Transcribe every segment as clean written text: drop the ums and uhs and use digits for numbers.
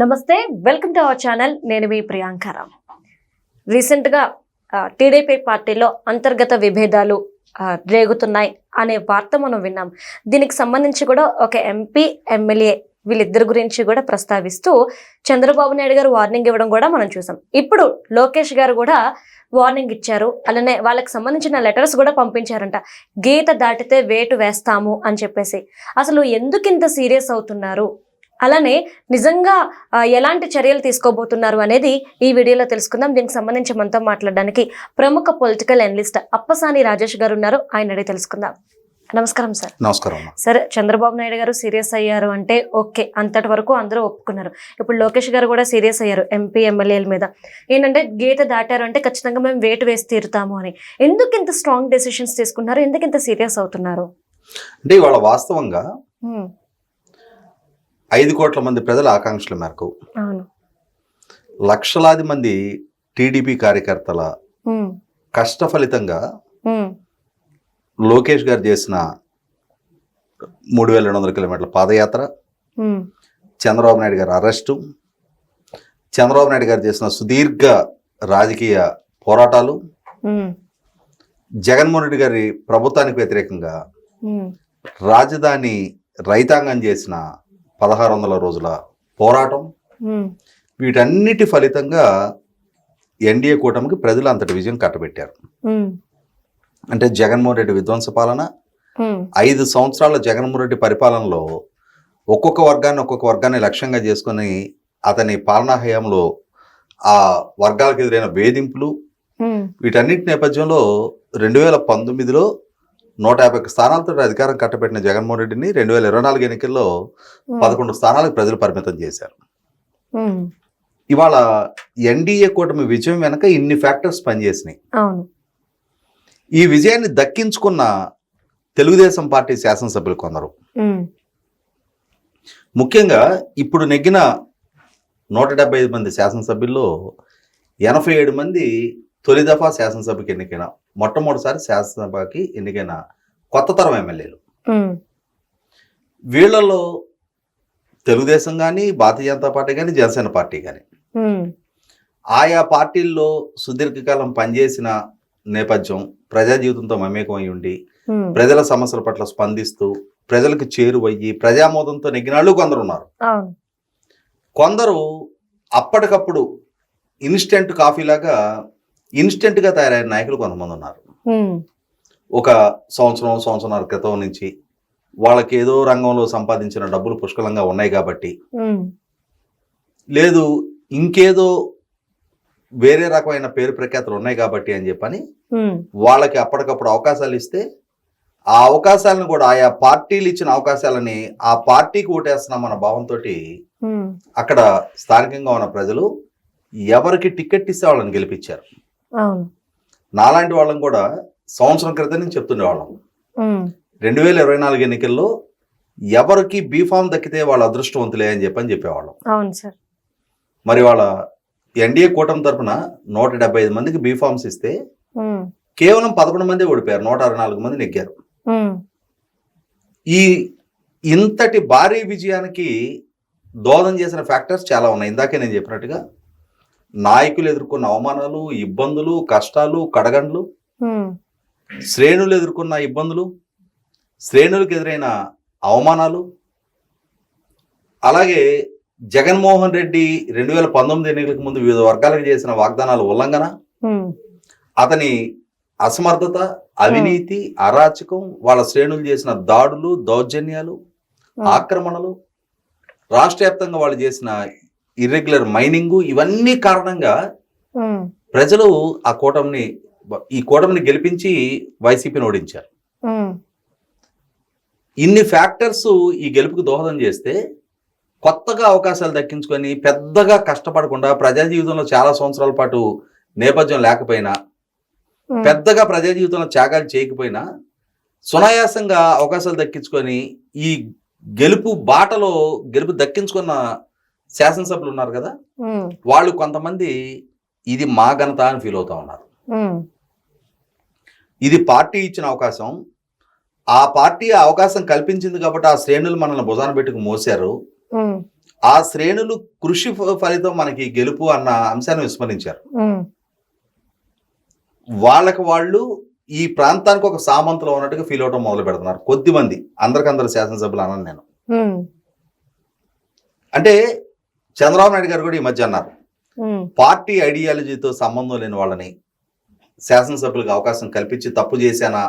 నమస్తే, welcome to our channel. నేను మీ ప్రియాంకారావు. రీసెంట్గా టీడీపీ పార్టీలో అంతర్గత విభేదాలు రేగుతున్నాయి అనే వార్త మనం విన్నాం. దీనికి సంబంధించి కూడా ఒక ఎంపీ ఎమ్మెల్యే వీళ్ళిద్దరి గురించి కూడా ప్రస్తావిస్తూ చంద్రబాబు నాయుడు గారు వార్నింగ్ ఇవ్వడం కూడా మనం చూసాం. ఇప్పుడు లోకేష్ గారు కూడా వార్నింగ్ ఇచ్చారు. అలానే వాళ్ళకి సంబంధించిన లెటర్స్ కూడా పంపించారంట. గీత దాటితే వేటు వేస్తాము అని చెప్పేసి. అసలు ఎందుకు ఇంత సీరియస్ అవుతున్నారు, అలానే నిజంగా ఎలాంటి చర్యలు తీసుకోబోతున్నారు అనేది ఈ వీడియోలో తెలుసుకుందాం. దీనికి సంబంధించి మనతో మాట్లాడడానికి ప్రముఖ పొలిటికల్ అనలిస్ట్ అప్పసాని రాజేష్ గారు ఉన్నారు. ఆయన అడిగి తెలుసుకుందాం. నమస్కారం సార్. నమస్కారం. సార్, చంద్రబాబు నాయుడు గారు సీరియస్ అయ్యారు అంటే ఓకే, అంతటి వరకు అందరూ ఒప్పుకున్నారు. ఇప్పుడు లోకేష్ గారు కూడా సీరియస్ అయ్యారు ఎంపీ ఎమ్మెల్యేల మీద. ఏంటంటే గీత దాటారు అంటే ఖచ్చితంగా మేము వేటు వేసి తీరుతాము అని. ఎందుకు ఇంత స్ట్రాంగ్ డెసిషన్స్ తీసుకున్నారు, ఎందుకు ఇంత సీరియస్ అవుతున్నారు? అంటే ఇవాళ వాస్తవంగా 5 కోట్ల మంది ప్రజల ఆకాంక్షల మేరకు లక్షలాది మంది టీడీపీ కార్యకర్తల కష్ట ఫలితంగా లోకేష్ గారు చేసిన 3200 కిలోమీటర్ల పాదయాత్ర, చంద్రబాబు నాయుడు గారి అరెస్టు, చంద్రబాబు నాయుడు గారు చేసిన సుదీర్ఘ రాజకీయ పోరాటాలు, జగన్మోహన్ రెడ్డి గారి ప్రభుత్వానికి వ్యతిరేకంగా రాజధాని రైతాంగం చేసిన 1600 రోజుల పోరాటం, వీటన్నిటి ఫలితంగా ఎన్డీఏ కూటమికి ప్రజలు అంతటి విజయం కట్టబెట్టారు. అంటే జగన్మోహన్ రెడ్డి విధ్వంస పాలన, 5 సంవత్సరాల జగన్మోహన్ రెడ్డి పరిపాలనలో ఒక్కొక్క వర్గాన్ని లక్ష్యంగా చేసుకుని అతని పాలనా హయాంలో ఆ వర్గాలకు ఎదురైన వేధింపులు, వీటన్నిటి నేపథ్యంలో 2019లో 150 స్థానాలతో అధికారం కట్టబెట్టిన జగన్మోహన్ రెడ్డిని 2024 ఎన్నికల్లో 11 స్థానాలకు ప్రజలు పరిమితం చేశారు. ఇవాళ ఎన్డీఏ కూటమి విజయం వెనక ఇన్ని ఫ్యాక్టర్స్ పనిచేసినాయి. ఈ విజయాన్ని దక్కించుకున్న తెలుగుదేశం పార్టీ శాసనసభ్యులు కొందరు, ముఖ్యంగా ఇప్పుడు నెగ్గిన 175 మంది శాసనసభ్యుల్లో 87 మంది తొలి దఫా శాసనసభకి ఎన్నికైన, మొట్టమొదటిసారి శాసనసభకి ఎన్నికైన కొత్త తరం ఎమ్మెల్యేలు. వీళ్ళలో తెలుగుదేశం కానీ, భారతీయ జనతా పార్టీ కానీ, జనసేన పార్టీ కానీ ఆయా పార్టీల్లో సుదీర్ఘకాలం పనిచేసిన నేపథ్యం, ప్రజా జీవితంతో మమేకమై ఉండి ప్రజల సమస్యల పట్ల స్పందిస్తూ ప్రజలకు చేరువయ్యి ప్రజామోదంతో నెగ్గినాళ్ళు కొందరు ఉన్నారు. కొందరు అప్పటికప్పుడు ఇన్స్టెంట్ కాఫీ లాగా ఇన్స్టెంట్గా తయారైన నాయకులు కొంతమంది ఉన్నారు. ఒక సంవత్సరంన్నర క్రితం నుంచి వాళ్ళకి ఏదో రంగంలో సంపాదించిన డబ్బులు పుష్కలంగా ఉన్నాయి కాబట్టి, లేదు ఇంకేదో వేరే రకమైన పేరు ప్రఖ్యాతులు ఉన్నాయి కాబట్టి అని చెప్పని వాళ్ళకి అప్పటికప్పుడు అవకాశాలు ఇస్తే, ఆ అవకాశాలను కూడా ఆయా పార్టీలు ఇచ్చిన అవకాశాలని ఆ పార్టీకి ఓటేస్తున్నాం అన్న భావంతో అక్కడ స్థానికంగా ఉన్న ప్రజలు ఎవరికి టికెట్ ఇస్తే వాళ్ళని గెలిపించారు. నాలాంటి వాళ్ళం కూడా సంవత్సరం క్రితం నుంచి చెప్తుండేవాళ్ళం, 2024 ఎన్నికల్లో ఎవరికి బీఫామ్ దక్కితే వాళ్ళ అదృష్టవంతులే అని చెప్పేవాళ్ళం. మరి వాళ్ళ ఎన్డీఏ కూటమి తరఫున 175 మందికి బీఫామ్స్ ఇస్తే కేవలం 11 మంది ఓడిపోయారు, 164 మంది నెగ్గారు. ఈ ఇంతటి భారీ విజయానికి దోహదం చేసిన ఫ్యాక్టర్స్ చాలా ఉన్నాయి. ఇందాకే నేను చెప్పినట్టుగా నాయకులు ఎదుర్కొన్న అవమానాలు, ఇబ్బందులు, కష్టాలు, కడగండ్లు, శ్రేణులు ఎదుర్కొన్న ఇబ్బందులు, శ్రేణులకు ఎదురైన అవమానాలు, అలాగే జగన్మోహన్ రెడ్డి 2019 ఎన్నికలకు ముందు వివిధ వర్గాలకు చేసిన వాగ్దానాల ఉల్లంఘన, అతని అసమర్థత, అవినీతి, అరాచకం, వాళ్ళ శ్రేణులు చేసిన దాడులు, దౌర్జన్యాలు, ఆక్రమణలు, రాష్ట్ర వ్యాప్తంగా వాళ్ళు చేసిన ఇర్రెగ్యులర్ మైనింగ్, ఇవన్నీ కారణంగా ప్రజలు ఈ కూటమిని గెలిపించి వైసీపీని ఓడించారు. ఇన్ని ఫ్యాక్టర్స్ ఈ గెలుపుకు దోహదం చేస్తే కొత్తగా అవకాశాలు దక్కించుకొని పెద్దగా కష్టపడకుండా, ప్రజా జీవితంలో చాలా సంవత్సరాల పాటు నేపథ్యం లేకపోయినా, పెద్దగా ప్రజా జీవితంలో త్యాగాలు చేయకపోయినా సునాయాసంగా అవకాశాలు దక్కించుకొని ఈ గెలుపు దక్కించుకున్న శాసనసభ్యులు ఉన్నారు కదా, వాళ్ళు కొంతమంది ఇది మా ఘనత అని ఫీల్ అవుతా ఉన్నారు. ఇది పార్టీ ఇచ్చిన అవకాశం, ఆ పార్టీ అవకాశం కల్పించింది కాబట్టి ఆ శ్రేణులు మనల్ని భుజాన పెట్టుకు మోసారు, ఆ శ్రేణులు కృషి ఫలితం మనకి గెలుపు అన్న అంశాన్ని విస్మరించారు. వాళ్ళకి వాళ్ళు ఈ ప్రాంతానికి ఒక సామంతలో ఉన్నట్టుగా ఫీల్ అవడం మొదలు పెడుతున్నారు కొద్దిమంది. అందరికందరు శాసనసభ్యులు అన్నాను నేను. అంటే చంద్రబాబు నాయుడు గారు కూడా ఈ మధ్య అన్నారు, పార్టీ ఐడియాలజీతో సంబంధం లేని వాళ్ళని శాసనసభ్యులకు అవకాశం కల్పించి తప్పు చేశానా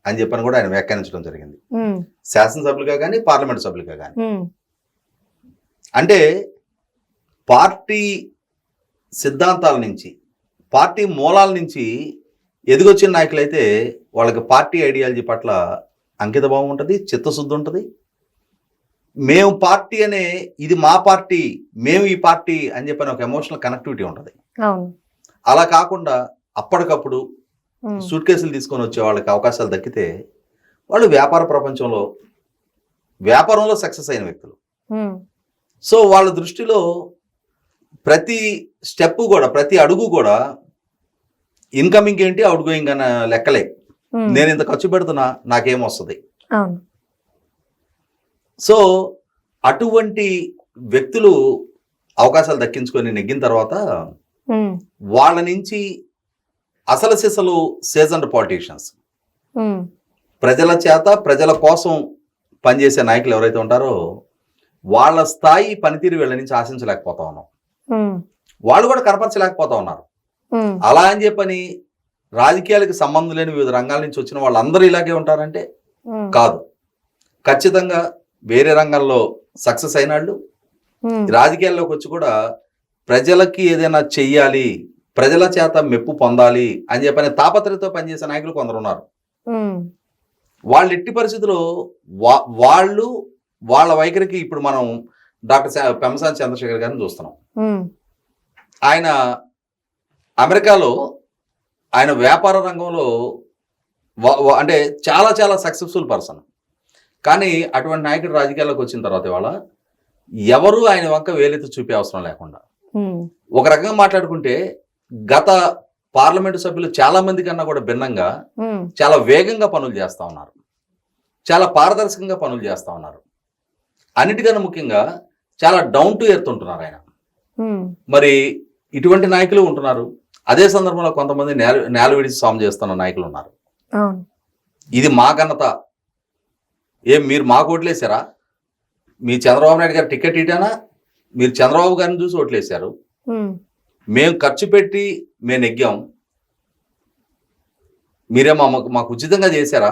అని చెప్పని కూడా ఆయన వ్యాఖ్యానించడం జరిగింది. శాసనసభ్యులుగా కానీ పార్లమెంట్ సభ్యులుగా కానీ. అంటే పార్టీ సిద్ధాంతాల నుంచి, పార్టీ మూలాల నుంచి ఎదిగొచ్చిన నాయకులైతే వాళ్ళకి పార్టీ ఐడియాలజీ పట్ల అంకిత భావం ఉంటుంది, చిత్తశుద్ధి ఉంటుంది. మేము పార్టీ అనే, ఇది మా పార్టీ, మేము ఈ పార్టీ అని చెప్పని ఒక ఎమోషనల్ కనెక్టివిటీ ఉంటుంది. అలా కాకుండా అప్పటికప్పుడు సూట్ కేసులు తీసుకొని వచ్చే వాళ్ళకి అవకాశాలు దక్కితే వాళ్ళు వ్యాపారంలో సక్సెస్ అయిన వ్యక్తులు. సో వాళ్ళ దృష్టిలో ప్రతి స్టెప్ కూడా, ప్రతి అడుగు కూడా ఇన్కమింగ్ ఏంటి, అవుట్ గోయింగ్ అన్న లెక్కలే. నేను ఇంత ఖర్చు పెడుతున్నా, నాకేం వస్తుంది. సో అటువంటి వ్యక్తులు అవకాశాలు దక్కించుకొని నెగ్గిన తర్వాత వాళ్ళ నుంచి అసలు సిసలు సీజన్డ్ పాలిటీషియన్స్, ప్రజల చేత ప్రజల కోసం పనిచేసే నాయకులు ఎవరైతే ఉంటారో వాళ్ళ స్థాయి పనితీరు వీళ్ళ నుంచి ఆశించలేకపోతా ఉన్నాం. వాళ్ళు కూడా కనపరచలేకపోతా ఉన్నారు. అలా అని చెప్పని రాజకీయాలకు సంబంధం లేని వివిధ రంగాల నుంచి వచ్చిన వాళ్ళందరూ ఇలాగే ఉంటారంటే కాదు. ఖచ్చితంగా వేరే రంగాల్లో సక్సెస్ అయిన వాళ్ళు రాజకీయాల్లోకి వచ్చి కూడా ప్రజలకి ఏదైనా చెయ్యాలి, ప్రజల చేత మెప్పు పొందాలి అని చెప్పని తాపత్రయతో పనిచేసే నాయకులు కొందరు ఉన్నారు. వాళ్ళు ఎట్టి పరిస్థితుల్లో వాళ్ళు వాళ్ళ వైఖరికి, ఇప్పుడు మనం డాక్టర్ పెమ్మసాని చంద్రశేఖర్ గారిని చూస్తున్నాం. ఆయన అమెరికాలో ఆయన వ్యాపార రంగంలో అంటే చాలా చాలా సక్సెస్ఫుల్ పర్సన్. కానీ అటువంటి నాయకుడు రాజకీయాల్లోకి వచ్చిన తర్వాత ఇవాళ ఎవరు ఆయన వంక వేలెత్తి చూపే అవసరం లేకుండా, ఒక రకంగా మాట్లాడుకుంటే గత పార్లమెంటు సభ్యులు చాలా మంది కన్నా కూడా భిన్నంగా చాలా వేగంగా పనులు చేస్తా ఉన్నారు, చాలా పారదర్శకంగా పనులు చేస్తా ఉన్నారు. అన్నిటికన్నా ముఖ్యంగా చాలా డౌన్ టు ఎర్త్ ఉంటున్నారు ఆయన. మరి ఇటువంటి నాయకులు ఉంటున్నారు. అదే సందర్భంలో కొంతమంది నేల విడిచి సాము చేస్తున్న నాయకులు ఉన్నారు. ఇది మా ఘనత, మీరు మాకు ఓట్లేసారా? మీ చంద్రబాబు నాయుడు గారు టికెట్ ఇటానా? మీరు చంద్రబాబు గారిని చూసి ఓట్లేశారు. మేము ఖర్చు పెట్టి మేము నెగ్గాం, మీరే మాకు ఉచితంగా చేశారా?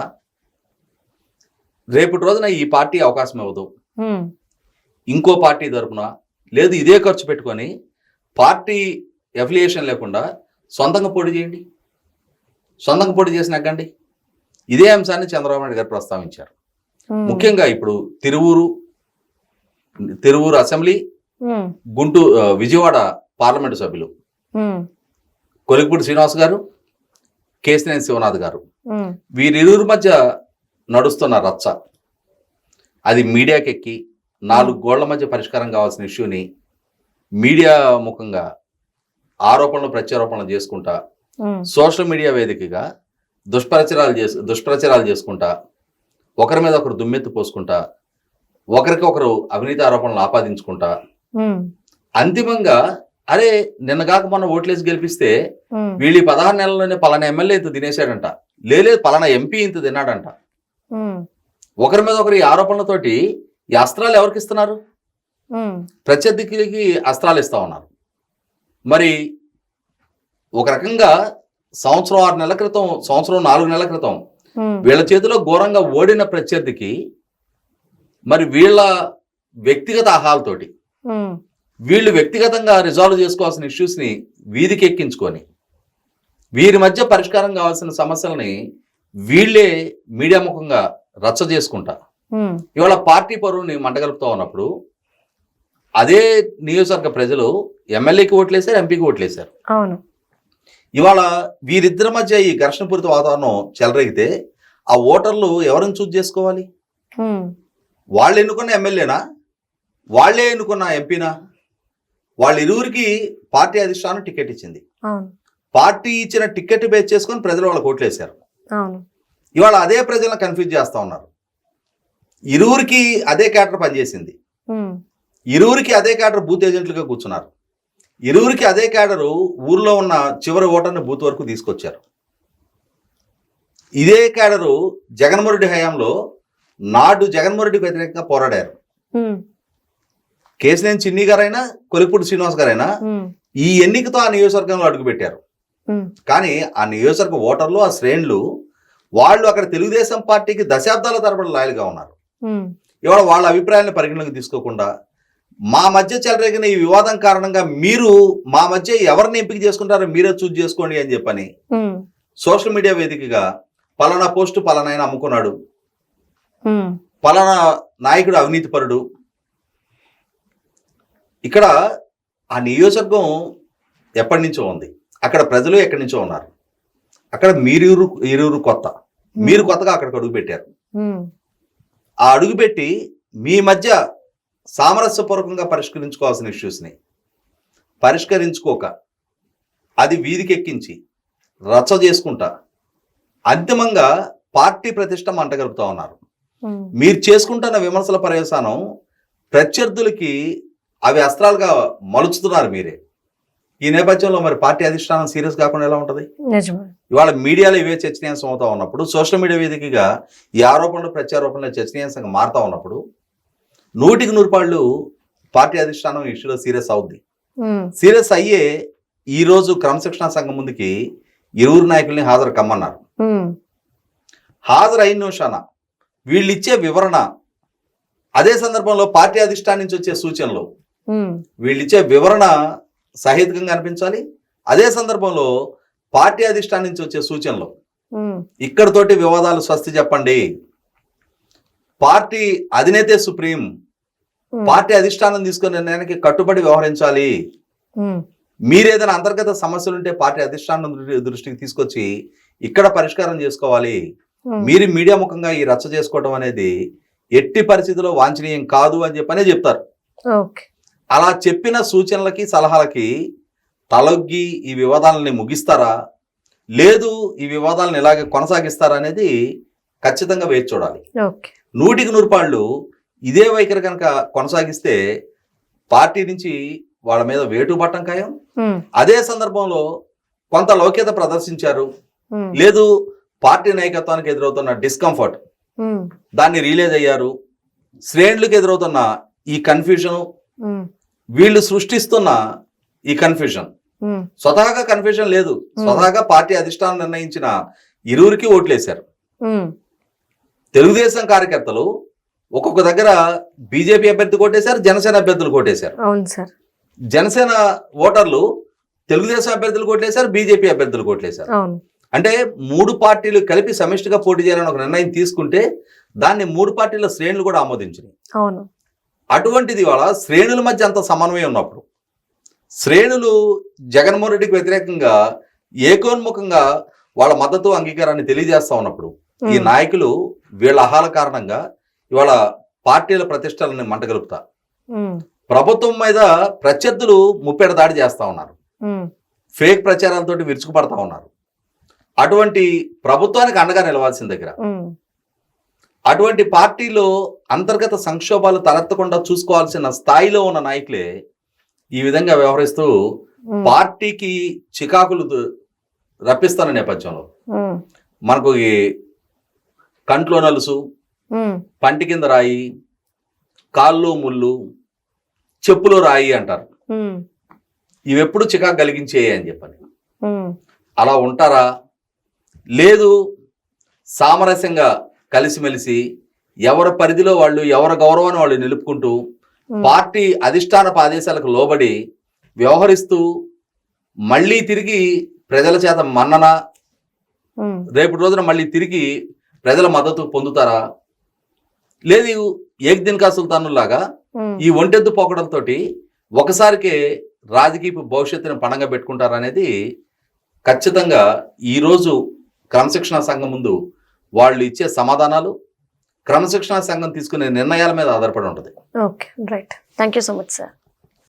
రేపటి రోజున ఈ పార్టీ అవకాశం ఇవ్వదు, ఇంకో పార్టీ తరపున లేదు, ఇదే ఖర్చు పెట్టుకొని పార్టీ అఫిలియేషన్ లేకుండా సొంతంగా పోటీ చేయండి, సొంతంగా పోటీ చేసి నెగ్గండి. ఇదే అంశాన్ని చంద్రబాబు నాయుడు గారు ప్రస్తావించారు. ముఖ్యంగా ఇప్పుడు తిరువూరు అసెంబ్లీ, విజయవాడ పార్లమెంటు సభ్యులు కొలిక్పూడి శ్రీనివాస్ గారు, కేసినేని శివనాథ్ గారు, వీరిరువురి మధ్య నడుస్తున్న రచ్చ అది మీడియాకి ఎక్కి 4 గోళ్ల మధ్య పరిష్కారం కావాల్సిన ఇష్యూని మీడియా ముఖంగా ఆరోపణలు ప్రత్యారోపణలు చేసుకుంటా, సోషల్ మీడియా వేదికగా దుష్ప్రచారాలు చేసుకుంటా, ఒకరి మీద ఒకరు దుమ్మెత్తి పోసుకుంటా, ఒకరికొకరు అవినీతి ఆరోపణలు ఆపాదించుకుంటా, అంతిమంగా అరే నిన్నగాక మొన్న ఓట్లేసి గెలిపిస్తే వీళ్ళు 16 నెలల్లోనే పలానా ఎమ్మెల్యే ఇంత తినేశాడంట, లేదు పలానా ఎంపీ ఇంత తిన్నాడంట. ఒకరి మీద ఒకరు ఈ ఆరోపణలతోటి ఈ అస్త్రాలు ఎవరికి ఇస్తున్నారు? ప్రత్యర్థికి అస్త్రాలు ఇస్తా ఉన్నారు. మరి ఒక రకంగా సంవత్సరం 6 నెలల క్రితం, సంవత్సరం 4 నెలల క్రితం వీళ్ళ చేతిలో ఘోరంగా ఓడిన ప్రత్యర్థికి మరి వీళ్ళ వ్యక్తిగత ఆహాలతోటి వీళ్ళు వ్యక్తిగతంగా రిజాల్వ్ చేసుకోవాల్సిన ఇష్యూస్ని వీధికి ఎక్కించుకొని వీరి మధ్య పరిష్కారం కావాల్సిన సమస్యలని వీళ్ళే మీడియా ముఖంగా రచ్చ చేసుకుంటా ఇవాళ పార్టీ పరువుని మంటగలుపుతా ఉన్నప్పుడు అదే నియోజకవర్గ ప్రజలు ఎమ్మెల్యేకి ఓట్లేశారు, ఎంపీకి ఓట్లేశారు. అవును. ఇవాళ వీరిద్దరి మధ్య ఈ ఘర్షణపూరిత వాతావరణం చెలరేగితే ఆ ఓటర్లు ఎవరిని చూజ్ చేసుకోవాలి? వాళ్ళు ఎన్నుకున్న ఎమ్మెల్యేనా, వాళ్ళే ఎన్నుకున్న ఎంపీనా? వాళ్ళిరువురికి పార్టీ అధిష్టానం టికెట్ ఇచ్చింది. పార్టీ ఇచ్చిన టికెట్ బేస్ చేసుకొని ప్రజలు వాళ్ళకి ఓట్లేశారు. ఇవాళ అదే ప్రజలను కన్ఫ్యూజ్ చేస్తా ఉన్నారు. ఇరువురికి అదే క్యాటర్ పనిచేసింది. ఇరువురికి అదే క్యాడర్ బూత్ ఏజెంట్లుగా కూర్చున్నారు. ఇరువురికి అదే క్యాడరు ఊర్లో ఉన్న చివరి ఓటర్ని బూత్ వరకు తీసుకొచ్చారు. ఇదే క్యాడరు జగన్మోహన్ రెడ్డి హయాంలో నాడు జగన్మోహన్ రెడ్డికి వ్యతిరేకంగా పోరాడారు. కేసినేని చిన్ని గారైనా కొలిపూడి శ్రీనివాస్ గారైనా ఈ ఎన్నికతో ఆ నియోజకవర్గంలో అడుగుపెట్టారు. కానీ ఆ నియోజకవర్గ ఓటర్లు, ఆ శ్రేణులు వాళ్ళు అక్కడ తెలుగుదేశం పార్టీకి దశాబ్దాల తరబడి లాయల్గా ఉన్నారు. ఇవాళ వాళ్ళ అభిప్రాయాలను పరిగణలోకి తీసుకోకుండా మా మధ్య చెలరేగిన ఈ వివాదం కారణంగా మీరు మా మధ్య ఎవరిని ఎంపిక చేసుకుంటారో మీరే చూజ్ చేసుకోండి అని చెప్పని సోషల్ మీడియా వేదికగా పలానా పోస్టు పలానా ఆయన అమ్ముకున్నాడు, పలానా నాయకుడు అవినీతిపరుడు. ఇక్కడ ఆ నియోజకవర్గం ఎప్పటి నుంచో ఉంది, అక్కడ ప్రజలు ఎక్కడి నుంచో ఉన్నారు. అక్కడ ఇరువురు కొత్త, మీరు కొత్తగా అక్కడికి అడుగు పెట్టారు. ఆ అడుగుపెట్టి మీ మధ్య సామరస్యపూర్వకంగా పరిష్కరించుకోవాల్సిన ఇష్యూస్ని పరిష్కరించుకోక అది వీధికి ఎక్కించి రచ్చ చేసుకుంటా అంతిమంగా పార్టీ ప్రతిష్ట మంటగలుపుతా ఉన్నారు. మీరు చేసుకుంటున్న విమర్శల పర్యవసానం ప్రత్యర్థులకి అవి అస్త్రాలుగా మలుచుతున్నారు మీరే. ఈ నేపథ్యంలో మరి పార్టీ అధిష్టానం సీరియస్ కాకుండా ఎలా ఉంటుంది? ఇవాళ మీడియాలో ఇవే చర్చనీయాంశం అవుతా ఉన్నప్పుడు, సోషల్ మీడియా వేదికగా ఈ ఆరోపణలు ప్రత్యారోపణలు చర్చనీయాంశంగా మారుతా ఉన్నప్పుడు 100% పార్టీ అధిష్టానం ఇష్యూలో సీరియస్ అవుద్ది. సీరియస్ అయ్యే ఈ రోజు క్రమశిక్షణా సంఘం ముందుకి ఇరువురు నాయకుల్ని హాజరు కమ్మన్నారు. హాజరు అయిన నిమిషాన వీళ్ళు ఇచ్చే వివరణ, అదే సందర్భంలో పార్టీ అధిష్టానం నుంచి వచ్చే సూచనలు, వీళ్ళు ఇచ్చే వివరణ సహేతుకంగా అనిపించాలి. అదే సందర్భంలో పార్టీ అధిష్టానం నుంచి వచ్చే సూచనలు ఇక్కడతోటి వివాదాలు స్వస్తి చెప్పండి. పార్టీ అధినేతే సుప్రీం, పార్టీ అధిష్టానం తీసుకునే నిర్ణయానికి కట్టుబడి వ్యవహరించాలి. మీరేదైనా అంతర్గత సమస్యలుంటే పార్టీ అధిష్టానం దృష్టికి తీసుకొచ్చి ఇక్కడ పరిష్కారం చేసుకోవాలి. మీరు మీడియా ముఖంగా ఈ రచ్చ చేసుకోవడం అనేది ఎట్టి పరిస్థితుల్లో వాంఛనీయం కాదు అని చెప్పనే చెప్తారు. అలా చెప్పిన సూచనలకి సలహాలకి తలొగ్గి ఈ వివాదాలని ముగిస్తారా, లేదు ఈ వివాదాలను ఇలాగే కొనసాగిస్తారా అనేది ఖచ్చితంగా వేచి చూడాలి. 100% ఇదే వైఖరి కనుక కొనసాగిస్తే పార్టీ నుంచి వాళ్ళ మీద వేటు పట్టం ఖాయం. అదే సందర్భంలో కొంత లౌక్యత ప్రదర్శించారు, లేదు పార్టీ నాయకత్వానికి ఎదురవుతున్న డిస్కంఫర్ట్ దాన్ని రిలీజ్ అయ్యారు, శ్రేణులకు ఎదురవుతున్న ఈ కన్ఫ్యూజన్, వీళ్ళు సృష్టిస్తున్న ఈ కన్ఫ్యూజన్ స్వతహాగా కన్ఫ్యూజన్ లేదు, స్వతహాగా పార్టీ అధిష్టానం నిర్ణయించిన ఇరువురికి ఓట్లేశారు. తెలుగుదేశం కార్యకర్తలు ఒక్కొక్క దగ్గర బీజేపీ అభ్యర్థి కొట్టేశారు, జనసేన అభ్యర్థులు కొట్టేశారు. జనసేన ఓటర్లు తెలుగుదేశం అభ్యర్థులు కొట్టేశారు, బీజేపీ అభ్యర్థులు కొట్టేశారు. అంటే 3 పార్టీలు కలిపి సమిష్టిగా పోటీ చేయాలని ఒక నిర్ణయం తీసుకుంటే దాన్ని 3 పార్టీల శ్రేణులు కూడా ఆమోదించినాయి. అటువంటిది వాళ్ళ శ్రేణుల మధ్య అంత సమన్వయం ఉన్నప్పుడు, శ్రేణులు జగన్మోహన్ రెడ్డికి వ్యతిరేకంగా ఏకోన్ముఖంగా వాళ్ళ మద్దతు అంగీకారాన్ని తెలియజేస్తా ఉన్నప్పుడు ఈ నాయకులు వీళ్ళ అహాల కారణంగా ఇవాళ పార్టీల ప్రతిష్టలని మంటగలుపుతా, ప్రభుత్వం మీద ప్రత్యర్థులు ముప్పెడ దాడి చేస్తా ఉన్నారు, ఫేక్ ప్రచారాలతోటి విరుచుకుపడతా ఉన్నారు. అటువంటి ప్రభుత్వానికి అండగా నిలవాల్సిన దగ్గర అటువంటి పార్టీలో అంతర్గత సంక్షోభాలు తలెత్తకుండా చూసుకోవాల్సిన స్థాయిలో ఉన్న నాయకులే ఈ విధంగా వ్యవహరిస్తూ పార్టీకి చికాకులు రప్పిస్తున్న నేపథ్యంలో మనకు ఈ కంట్లో నలుసు, పంటి కింద రాయి, కాల్లో ముళ్ళు, చెప్పులో రాయి అంటారు. ఇవెప్పుడు చికాకు కలిగించేయి అని చెప్పని అలా ఉంటారా, లేదు సామరస్యంగా కలిసిమెలిసి ఎవరి పరిధిలో వాళ్ళు ఎవరి గౌరవాన్ని వాళ్ళు నిలుపుకుంటూ పార్టీ అధిష్టానపు ఆదేశాలకు లోబడి వ్యవహరిస్తూ మళ్ళీ తిరిగి ప్రజల చేత మన్నన, రేపటి రోజున మళ్ళీ తిరిగి ప్రజల మద్దతు పొందుతారా, లేదు ఏక్ దిన్ కా సుల్తానులాగా ఈ ఒంటెద్దు పోకడంతో ఒకసారికే రాజకీయ భవిష్యత్తుని పణంగా పెట్టుకుంటారా అనేది ఖచ్చితంగా ఈరోజు క్రమశిక్షణా సంఘం ముందు వాళ్ళు ఇచ్చే సమాధానాలు, క్రమశిక్షణా సంఘం తీసుకునే నిర్ణయాల మీద ఆధారపడి ఉంటుంది. Okay, right. Thank you so much sir.